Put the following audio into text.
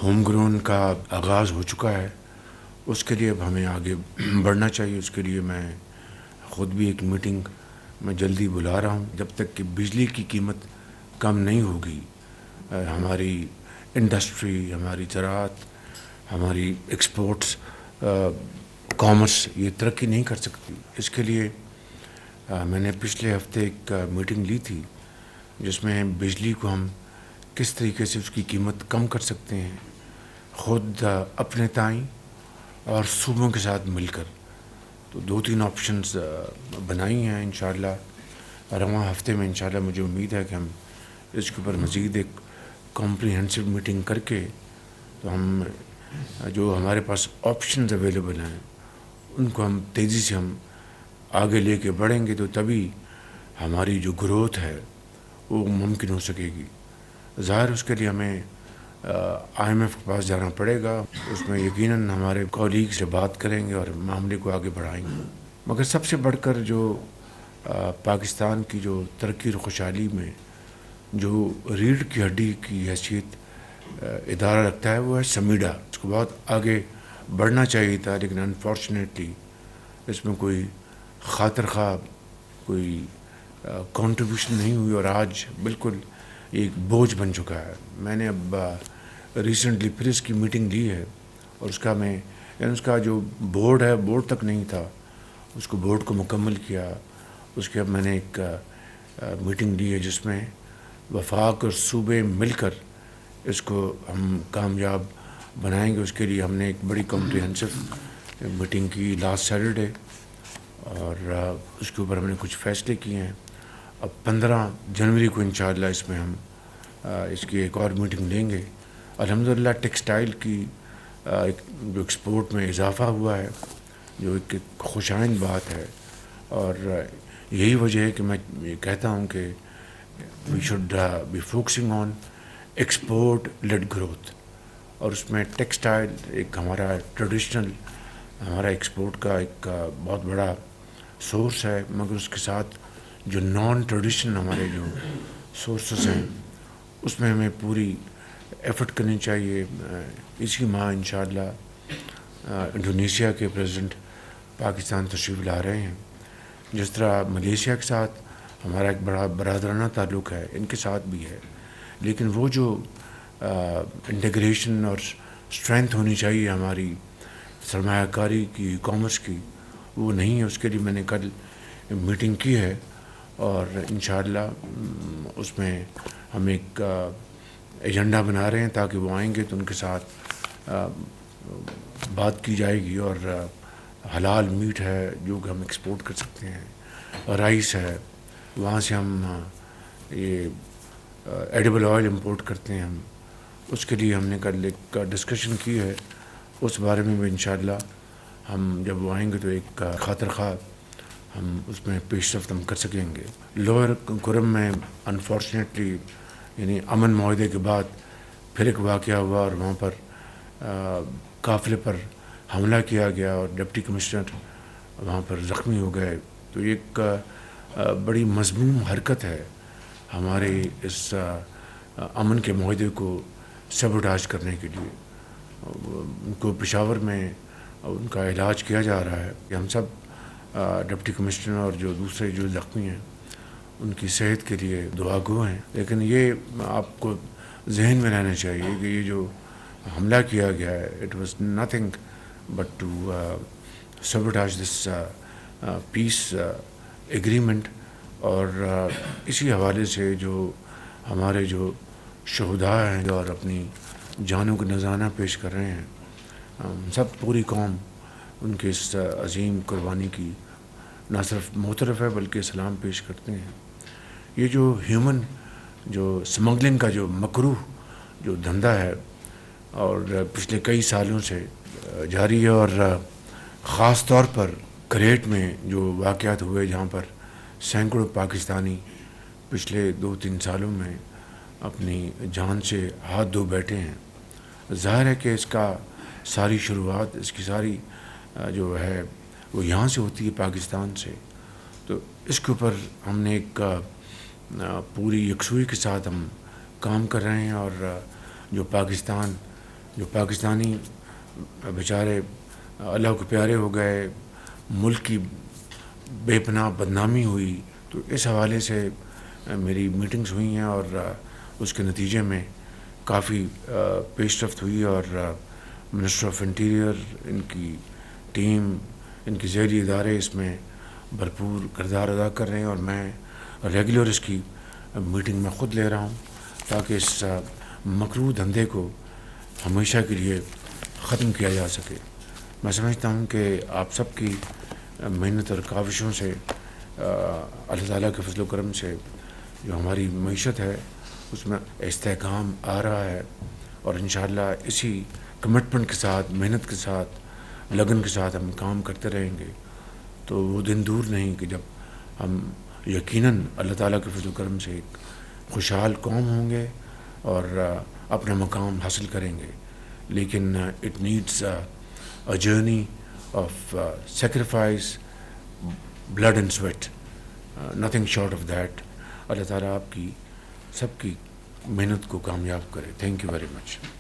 Home grown کا آغاز ہو چکا ہے، اس کے لیے اب ہمیں آگے بڑھنا چاہیے۔ اس کے لیے میں خود بھی ایک میٹنگ میں جلدی بلا رہا ہوں۔ جب تک کہ بجلی کی قیمت کم نہیں ہوگی، ہماری انڈسٹری، ہماری زراعت، ہماری ایکسپورٹس، کامرس یہ ترقی نہیں کر سکتی۔ اس کے لیے میں نے پچھلے ہفتے ایک میٹنگ لی تھی جس میں بجلی کو ہم کس طریقے سے اس کی قیمت کم کر سکتے ہیں، خود اپنے تئیں اور صوبوں کے ساتھ مل کر۔ تو 2-3 آپشنز بنائی ہیں۔ انشاءاللہ رواں ہفتے میں انشاءاللہ مجھے امید ہے کہ ہم اس کے اوپر مزید ایک کمپریہنسو میٹنگ کر کے تو ہم جو ہمارے پاس آپشنز اویلیبل ہیں ان کو ہم تیزی سے ہم آگے لے کے بڑھیں گے، تو تبھی ہماری جو گروتھ ہے وہ ممکن ہو سکے گی۔ ظاہر اس کے لیے ہمیں IMF کے پاس جانا پڑے گا، اس میں یقیناً ہمارے کولیگ سے بات کریں گے اور معاملے کو آگے بڑھائیں گے۔ مگر سب سے بڑھ کر جو پاکستان کی جو ترقی اور خوشحالی میں جو ریڑھ کی ہڈی کی حیثیت ادارہ رکھتا ہے وہ ہے سمیڈا۔ اس کو بہت آگے بڑھنا چاہیے تھا، لیکن انفارچونیٹلی اس میں کوئی خاطر خواہ کوئی کنٹریبیوشن نہیں ہوئی اور آج بالکل ایک بوجھ بن چکا ہے۔ میں نے اب ریسنٹلی پھر اس کی میٹنگ لی ہے اور اس کا جو بورڈ ہے، بورڈ تک نہیں تھا، اس کو بورڈ کو مکمل کیا۔ اس کے اب میں نے ایک میٹنگ لی ہے جس میں وفاق اور صوبے مل کر اس کو ہم کامیاب بنائیں گے۔ اس کے لیے ہم نے ایک بڑی کمپریہنسو میٹنگ کی لاسٹ سیٹرڈے اور اس کے اوپر ہم نے کچھ فیصلے کیے ہیں۔ اب 15 جنوری کو انشاءاللہ اس میں ہم اس کی ایک اور میٹنگ لیں گے۔ الحمدللہ ٹیکسٹائل کی جو ایکسپورٹ میں اضافہ ہوا ہے، جو ایک خوش آئند بات ہے، اور یہی وجہ ہے کہ میں یہ کہتا ہوں کہ we should be focusing on export led growth, اور اس میں ٹیکسٹائل ایک ہمارا ٹریڈیشنل ہمارا ایکسپورٹ کا ایک بہت بڑا سورس ہے، مگر اس کے ساتھ جو نان ٹریڈیشنل ہمارے جو سورسز ہیں اس میں ہمیں پوری ایفرٹ کرنی چاہیے۔ اسی ماہ انشاءاللہ انڈونیشیا کے پریزیڈنٹ پاکستان تشریف لا رہے ہیں۔ جس طرح ملیشیا کے ساتھ ہمارا ایک بڑا برادرانہ تعلق ہے، ان کے ساتھ بھی ہے، لیکن وہ جو انٹیگریشن اور اسٹرینتھ ہونی چاہیے ہماری سرمایہ کاری کی، کامرس کی، وہ نہیں ہے۔ اس کے لیے میں نے کل میٹنگ کی ہے اور انشاءاللہ اس میں ہم ایک ایجنڈا بنا رہے ہیں تاکہ وہ آئیں گے تو ان کے ساتھ بات کی جائے گی، اور حلال میٹ ہے جو کہ ہم ایکسپورٹ کر سکتے ہیں، رائس ہے، وہاں سے ہم یہ ایڈیبل آئل امپورٹ کرتے ہیں ہم، اس کے لیے ہم نے کل ایک ڈسکشن کی ہے۔ اس بارے میں بھی انشاءاللہ ہم جب وہ آئیں گے تو ایک خاطر خواہ ہم اس میں پیش رفت ہم کر سکیں گے۔ لوئر کرم میں انفارچونیٹلی یعنی امن معاہدے کے بعد پھر ایک واقعہ ہوا اور وہاں پر قافلے پر حملہ کیا گیا اور ڈپٹی کمشنر وہاں پر زخمی ہو گئے۔ تو ایک بڑی مذموم حرکت ہے ہمارے اس امن کے معاہدے کو سیبوٹاج کرنے کے لیے۔ ان کو پشاور میں ان کا علاج کیا جا رہا ہے کہ ہم سب ڈپٹی کمشنر اور جو دوسرے جو زخمی ہیں ان کی صحت کے لیے دعا گو ہیں، لیکن یہ آپ کو ذہن میں رہنا چاہیے کہ یہ جو حملہ کیا گیا ہے it was nothing but to sabotage this peace agreement, اور اسی حوالے سے جو ہمارے جو شہداء ہیں اور اپنی جانوں کو نذرانہ پیش کر رہے ہیں، ہم سب پوری قوم ان کے اس عظیم قربانی کی نہ صرف معترف ہے بلکہ سلام پیش کرتے ہیں۔ یہ جو ہیومن جو سمگلنگ کا جو مکروہ جو دھندا ہے اور پچھلے کئی سالوں سے جاری ہے، اور خاص طور پر کریٹ میں جو واقعات ہوئے جہاں پر سینکڑوں پاکستانی پچھلے 2-3 سالوں میں اپنی جان سے ہاتھ دھو بیٹھے ہیں، ظاہر ہے کہ اس کا ساری شروعات اس کی ساری جو ہے وہ یہاں سے ہوتی ہے، پاکستان سے۔ تو اس کے اوپر ہم نے ایک پوری یکسوئی کے ساتھ ہم کام کر رہے ہیں، اور جو پاکستان جو پاکستانی بیچارے اللہ کو پیارے ہو گئے، ملک کی بے پناہ بدنامی ہوئی، تو اس حوالے سے میری میٹنگز ہوئی ہیں اور اس کے نتیجے میں کافی پیش رفت ہوئی، اور منسٹر آف انٹیریئر، ان کی ٹیم، ان کی ذیلی ادارے اس میں بھرپور کردار ادا کر رہے ہیں، اور میں ریگولر اس کی میٹنگ میں خود لے رہا ہوں تاکہ اس مکروہ دھندے کو ہمیشہ کے لیے ختم کیا جا سکے۔ میں سمجھتا ہوں کہ آپ سب کی محنت اور کاوشوں سے اللہ تعالیٰ کے فضل و کرم سے جو ہماری معیشت ہے اس میں استحکام آ رہا ہے، اور انشاءاللہ اسی کمٹمنٹ کے ساتھ، محنت کے ساتھ، لگن کے ساتھ ہم کام کرتے رہیں گے تو وہ دن دور نہیں کہ جب ہم یقیناً اللہ تعالیٰ کے فضل و کرم سے ایک خوشحال قوم ہوں گے اور اپنا مقام حاصل کریں گے۔ لیکن it needs a journey of sacrifice, blood and sweat, nothing short of that۔ اللہ تعالیٰ آپ کی سب کی محنت کو کامیاب کرے۔ Thank you very much.